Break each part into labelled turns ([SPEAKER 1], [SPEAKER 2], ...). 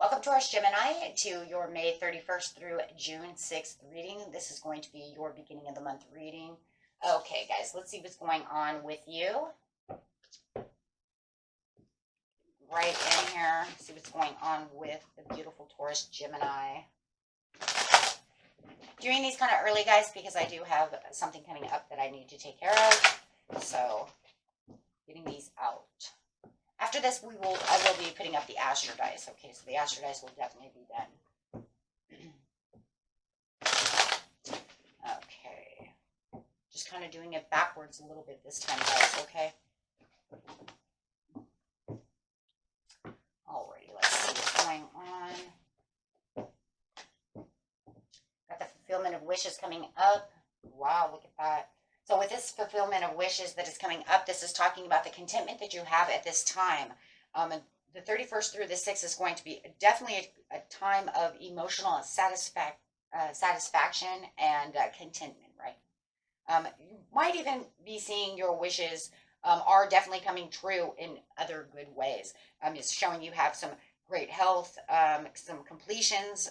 [SPEAKER 1] Welcome, Taurus Gemini, to your May 31st through June 6th reading. This is going to be your beginning of the month reading. Okay, guys, let's see what's going on with you. Right in here, see what's going on with the beautiful Taurus Gemini. Doing these kind of early, guys, because I do have something coming up that I need to take care of. So, getting these out. After this, I will be putting up the Astro dice. Okay, so the Astro dice will definitely be done. Okay. Just kind of doing it backwards a little bit this time, guys, okay? Alrighty, let's see what's going on. Got the fulfillment of wishes coming up. Wow, look at that. So with this fulfillment of wishes that is coming up, this is talking about the contentment that you have at this time. And the 31st through the 6th is going to be definitely a time of emotional satisfaction and contentment, right? You might even be seeing your wishes are definitely coming true in other good ways. It's showing you have some great health, some completions.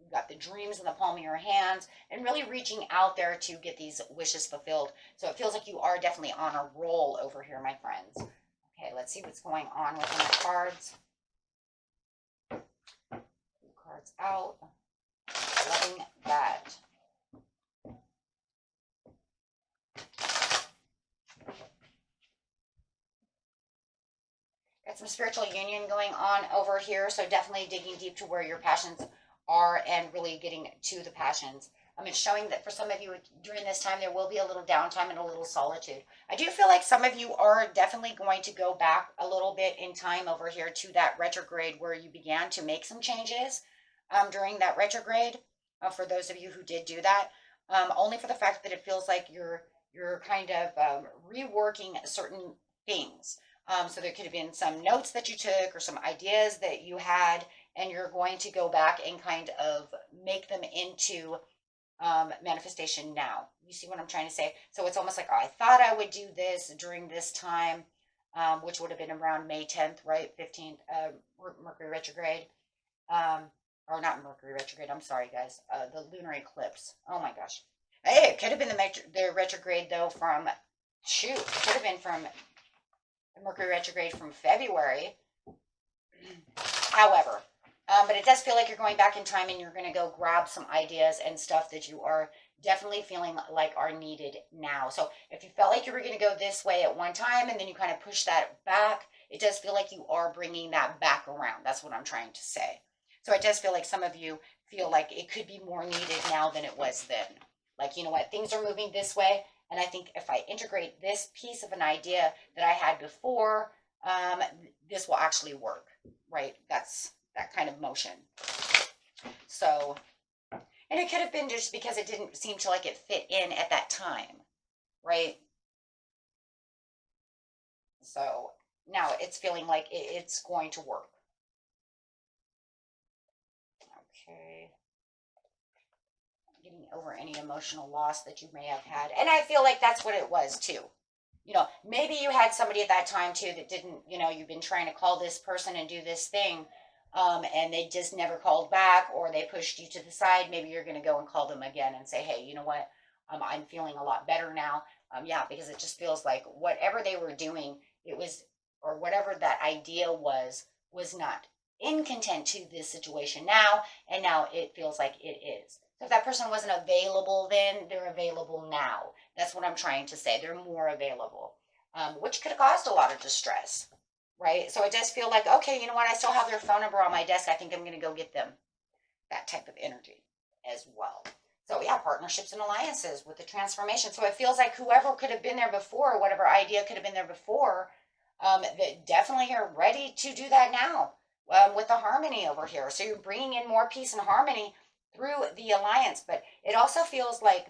[SPEAKER 1] You've got the dreams in the palm of your hands and really reaching out there to get these wishes fulfilled. So it feels like you are definitely on a roll over here, my friends. Okay, let's see what's going on within the cards. Cards out. Loving that. Got some spiritual union going on over here. So definitely digging deep to where your passions are and really getting to the passions. It's showing that for some of you during this time, there will be a little downtime and a little solitude. I do feel like some of you are definitely going to go back a little bit in time over here to that retrograde where you began to make some changes during that retrograde. For those of you who did do that, only for the fact that it feels like you're kind of reworking certain things. So there could have been some notes that you took or some ideas that you had, and you're going to go back and kind of make them into manifestation now. You see what I'm trying to say? So it's almost like, oh, I thought I would do this during this time, which would have been around May 10th, right? 15th, Mercury retrograde. Or not Mercury retrograde, I'm sorry, guys. The lunar eclipse. Oh my gosh. Hey, it could have been the retrograde, though, from, shoot, it could have been from Mercury retrograde from February. However, but it does feel like you're going back in time and you're going to go grab some ideas and stuff that you are definitely feeling like are needed now. So if you felt like you were going to go this way at one time and then you kind of push that back, it does feel like you are bringing that back around. That's what I'm trying to say. So it does feel like some of you feel like it could be more needed now than it was then. Like, you know what, things are moving this way. And I think if I integrate this piece of an idea that I had before, this will actually work, right? That's that kind of motion. So, and it could have been just because it didn't seem to like it fit in at that time, right? So now it's feeling like it's going to work. Okay. Getting over any emotional loss that you may have had. And I feel like that's what it was too. You know, maybe you had somebody at that time too that didn't, you know, you've been trying to call this person and do this thing, and they just never called back, or they pushed you to the side. Maybe you're going to go and call them again and say, hey, you know what, I'm feeling a lot better now. Yeah, because it just feels like whatever they were doing, it was, or whatever that idea was not in content to this situation now, and now it feels like it is. So if that person wasn't available then, they're available now. That's what I'm trying to say. They're more available, which could have caused a lot of distress, right? So it does feel like, okay, you know what? I still have their phone number on my desk. I think I'm going to go get them. That type of energy as well. So yeah, partnerships and alliances with the transformation. So it feels like whoever could have been there before, whatever idea could have been there before, that definitely are ready to do that now with the harmony over here. So you're bringing in more peace and harmony through the alliance. But it also feels like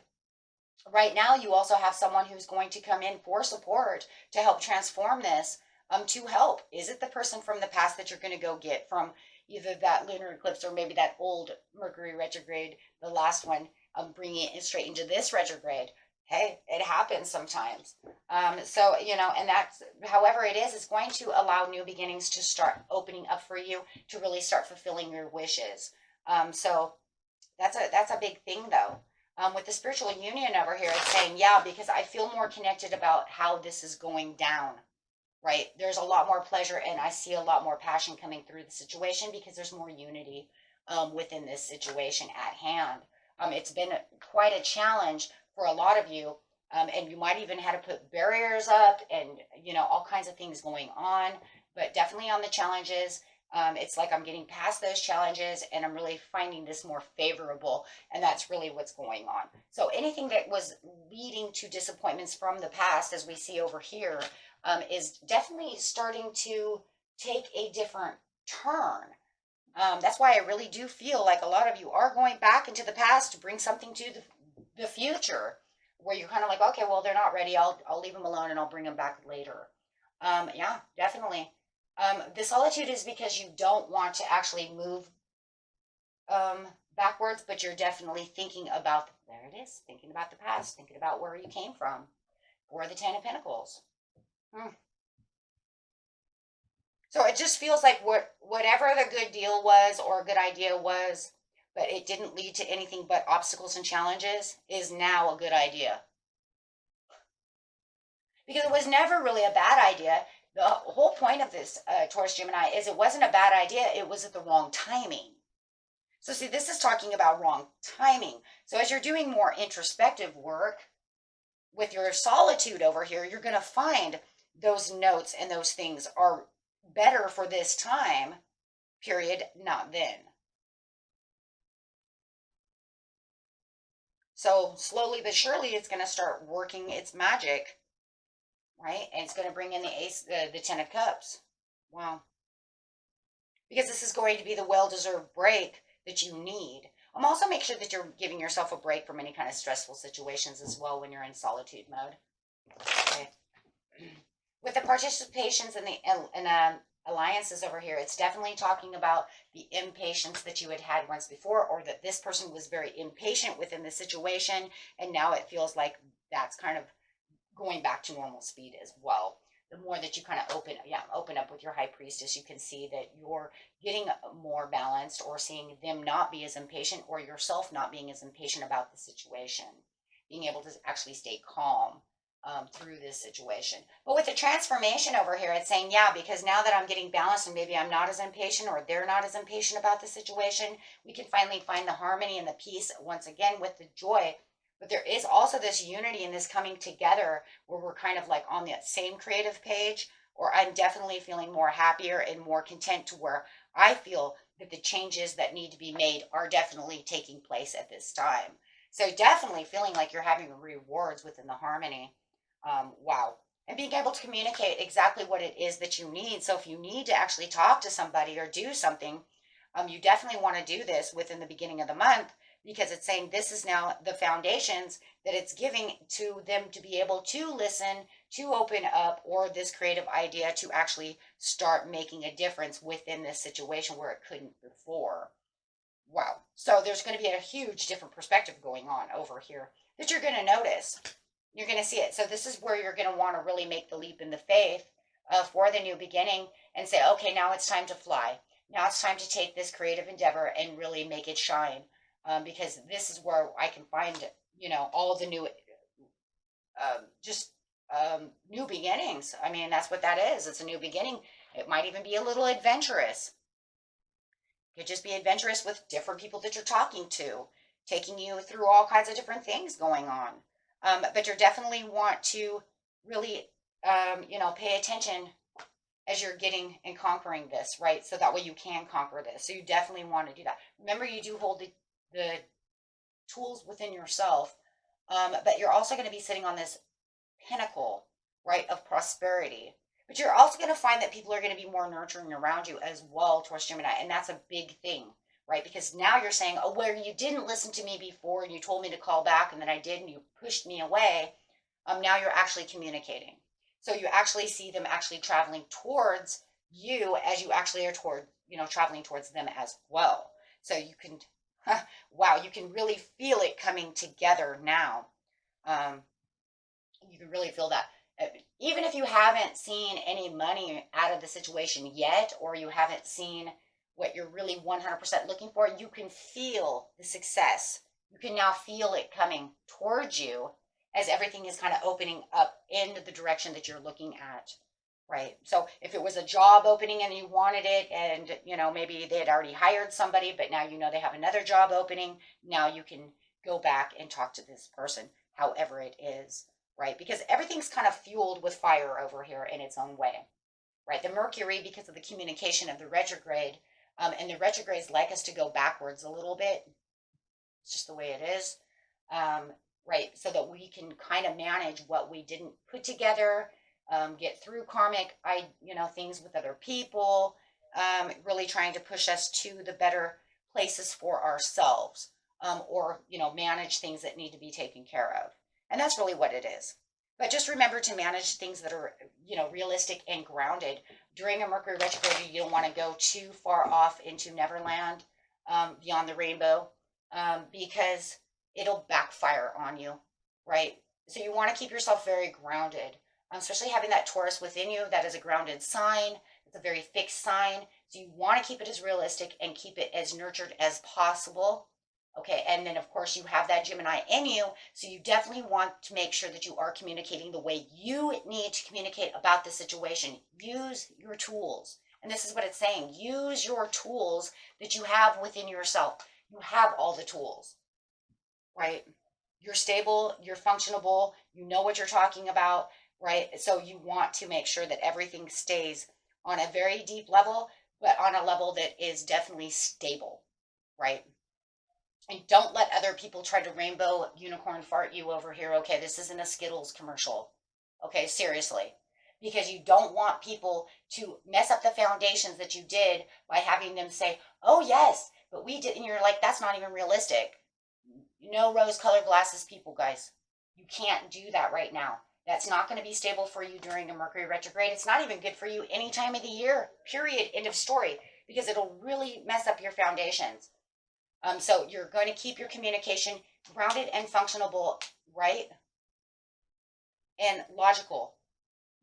[SPEAKER 1] right now you also have someone who's going to come in for support to help transform this, to help. Is it the person from the past that you're going to go get from either that lunar eclipse or maybe that old Mercury retrograde, the last one, bringing it straight into this retrograde? Hey, it happens sometimes. So, you know, and that's, however it is, it's going to allow new beginnings to start opening up for you to really start fulfilling your wishes. So that's a big thing though. With the spiritual union over here, it's saying, yeah, because I feel more connected about how this is going down, right? There's a lot more pleasure and I see a lot more passion coming through the situation because there's more unity within this situation at hand. It's been quite a challenge for a lot of you, and you might even had to put barriers up and, you know, all kinds of things going on, but definitely on the challenges. It's like I'm getting past those challenges and I'm really finding this more favorable. And that's really what's going on. So anything that was leading to disappointments from the past, as we see over here, is definitely starting to take a different turn. That's why I really do feel like a lot of you are going back into the past to bring something to the future where you're kind of like, okay, well, they're not ready. I'll leave them alone and I'll bring them back later. Yeah, definitely. The solitude is because you don't want to actually move backwards, but you're definitely thinking about, there it is, thinking about the past, thinking about where you came from, or the Ten of Pentacles. So it just feels like whatever the good deal was or a good idea was, but it didn't lead to anything but obstacles and challenges, is now a good idea. Because it was never really a bad idea. The whole point of this, Taurus Gemini, is it wasn't a bad idea. It was at the wrong timing. So see, this is talking about wrong timing. So as you're doing more introspective work with your solitude over here, you're going to find those notes and those things are better for this time period, not then. So slowly but surely, it's going to start working its magic, right? And it's going to bring in the ace, the Ten of Cups. Wow. Because this is going to be the well-deserved break that you need. Also make sure that you're giving yourself a break from any kind of stressful situations as well when you're in solitude mode. Okay. With the participations and the alliances over here, it's definitely talking about the impatience that you had once before, or that this person was very impatient within the situation, and now it feels like that's kind of going back to normal speed as well. The more that you kind of open up with your high priestess, you can see that you're getting more balanced, or seeing them not be as impatient, or yourself not being as impatient about the situation, being able to actually stay calm through this situation. But with the transformation over here, it's saying, yeah, because now that I'm getting balanced and maybe I'm not as impatient, or they're not as impatient about the situation, we can finally find the harmony and the peace once again with the joy. But there is also this unity and this coming together where we're kind of like on the same creative page, or I'm definitely feeling more happier and more content, to where I feel that the changes that need to be made are definitely taking place at this time. So definitely feeling like you're having rewards within the harmony. Wow. And being able to communicate exactly what it is that you need. So if you need to actually talk to somebody or do something, you definitely want to do this within the beginning of the month, because it's saying this is now the foundations that it's giving to them to be able to listen, to open up, or this creative idea to actually start making a difference within this situation where it couldn't before. Wow. So there's going to be a huge different perspective going on over here that you're going to notice. You're going to see it. So this is where you're going to want to really make the leap in the faith for the new beginning and say, okay, now it's time to fly. Now it's time to take this creative endeavor and really make it shine. Because this is where I can find, you know, all the new, new beginnings. I mean, that's what that is. It's a new beginning. It might even be a little adventurous. It could just be adventurous with different people that you're talking to, taking you through all kinds of different things going on. But you definitely want to really, pay attention as you're getting and conquering this, right? So that way you can conquer this. So you definitely want to do that. Remember, you do hold the tools within yourself, but you're also going to be sitting on this pinnacle, right, of prosperity. But you're also going to find that people are going to be more nurturing around you as well, Taurus Gemini, and that's a big thing, right? Because now you're saying, oh, where you didn't listen to me before and you told me to call back and then I did and you pushed me away. Now you're actually communicating. So you actually see them actually traveling towards you as you actually are toward, traveling towards them as well. So you can, wow, you can really feel it coming together now. You can really feel that. Even if you haven't seen any money out of the situation yet, or you haven't seen what you're really 100% looking for, you can feel the success. You can now feel it coming towards you as everything is kind of opening up in the direction that you're looking at, right? So if it was a job opening and you wanted it and, maybe they had already hired somebody, but now they have another job opening, now you can go back and talk to this person, however it is, right? Because everything's kind of fueled with fire over here in its own way, right? The Mercury, because of the communication of the retrograde, and the retrogrades like us to go backwards a little bit. It's just the way it is, right? So that we can kind of manage what we didn't put together, get through karmic, things with other people, really trying to push us to the better places for ourselves, or, manage things that need to be taken care of. And that's really what it is. But just remember to manage things that are, realistic and grounded. During a Mercury retrograde, you don't want to go too far off into Neverland, beyond the rainbow, because it'll backfire on you, right? So you want to keep yourself very grounded, especially having that Taurus within you. That is a grounded sign. It's a very fixed sign. So you want to keep it as realistic and keep it as nurtured as possible. Okay, and then of course you have that Gemini in you, so you definitely want to make sure that you are communicating the way you need to communicate about the situation. Use your tools. And this is what it's saying. Use your tools that you have within yourself. You have all the tools, right? You're stable, you're functionable, you know what you're talking about, right? So you want to make sure that everything stays on a very deep level, but on a level that is definitely stable, right? And don't let other people try to rainbow unicorn fart you over here. Okay, this isn't a Skittles commercial. Okay, seriously. Because you don't want people to mess up the foundations that you did by having them say, oh, yes, but we did. And you're like, that's not even realistic. No rose-colored glasses, people, guys. You can't do that right now. That's not going to be stable for you during a Mercury retrograde. It's not even good for you any time of the year, period, end of story, because it'll really mess up your foundations. So you're going to keep your communication grounded and functionable, right? And logical.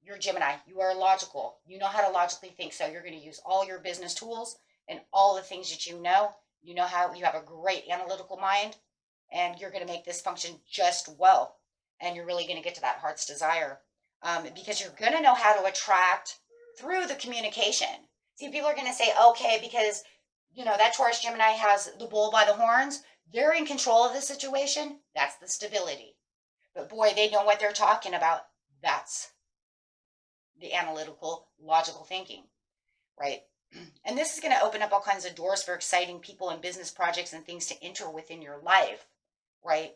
[SPEAKER 1] You're Gemini. You are logical. You know how to logically think. So you're going to use all your business tools and all the things that you know. You know how you have a great analytical mind, and you're going to make this function just well. And you're really going to get to that heart's desire, because you're going to know how to attract through the communication. See, people are going to say, okay, because that Taurus Gemini has the bull by the horns. They're in control of the situation. That's the stability. But boy, they know what they're talking about. That's the analytical, logical thinking, right? And this is going to open up all kinds of doors for exciting people and business projects and things to enter within your life, right?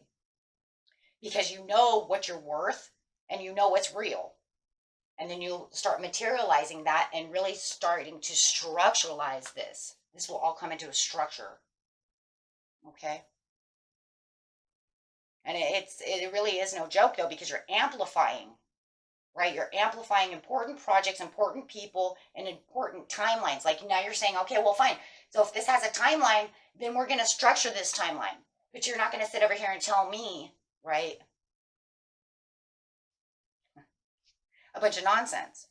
[SPEAKER 1] Because you know what you're worth and you know what's real. And then you'll start materializing that and really starting to structuralize this. This will all come into a structure. Okay? And it really is no joke, though, because you're amplifying, right? You're amplifying important projects, important people, and important timelines. Like now you're saying, okay, well, fine. So if this has a timeline, then we're going to structure this timeline. But you're not going to sit over here and tell me, right, a bunch of nonsense.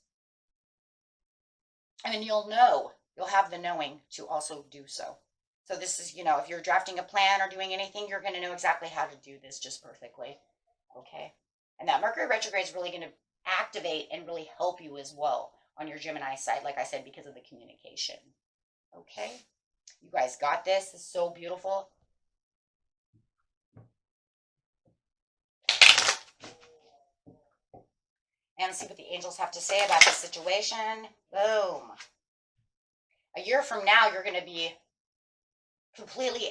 [SPEAKER 1] And then you'll know. You'll have the knowing to also do so. So this is, if you're drafting a plan or doing anything, you're going to know exactly how to do this just perfectly. Okay? And that Mercury retrograde is really going to activate and really help you as well on your Gemini side, like I said, because of the communication. Okay? You guys got this. It's so beautiful. And see what the angels have to say about the situation. Boom. A year from now, you're going to be completely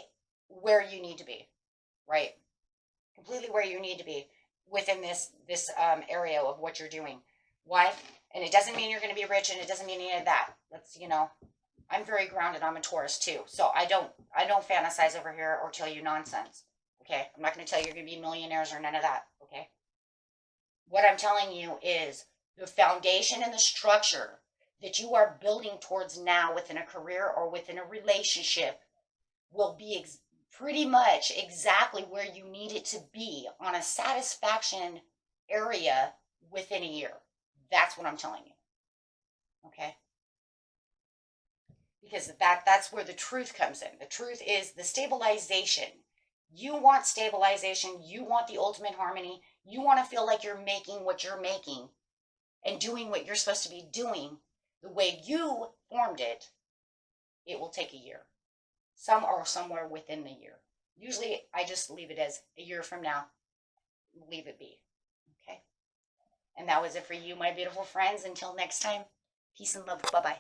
[SPEAKER 1] where you need to be, right? Completely where you need to be within this area of what you're doing. Why? And it doesn't mean you're going to be rich, and it doesn't mean any of that. Let's, I'm very grounded. I'm a Taurus too. So I don't fantasize over here or tell you nonsense. Okay? I'm not going to tell you you're going to be millionaires or none of that. Okay? What I'm telling you is the foundation and the structure that you are building towards now within a career or within a relationship will be pretty much exactly where you need it to be on a satisfaction area within a year. That's what I'm telling you. Okay? Because that's where the truth comes in. The truth is the stabilization. You want stabilization. You want the ultimate harmony. You want to feel like you're making what you're making and doing what you're supposed to be doing the way you formed it. It will take a year. Some are somewhere within the year. Usually I just leave it as a year from now. Leave it be. Okay? And that was it for you, my beautiful friends. Until next time, peace and love. Bye-bye.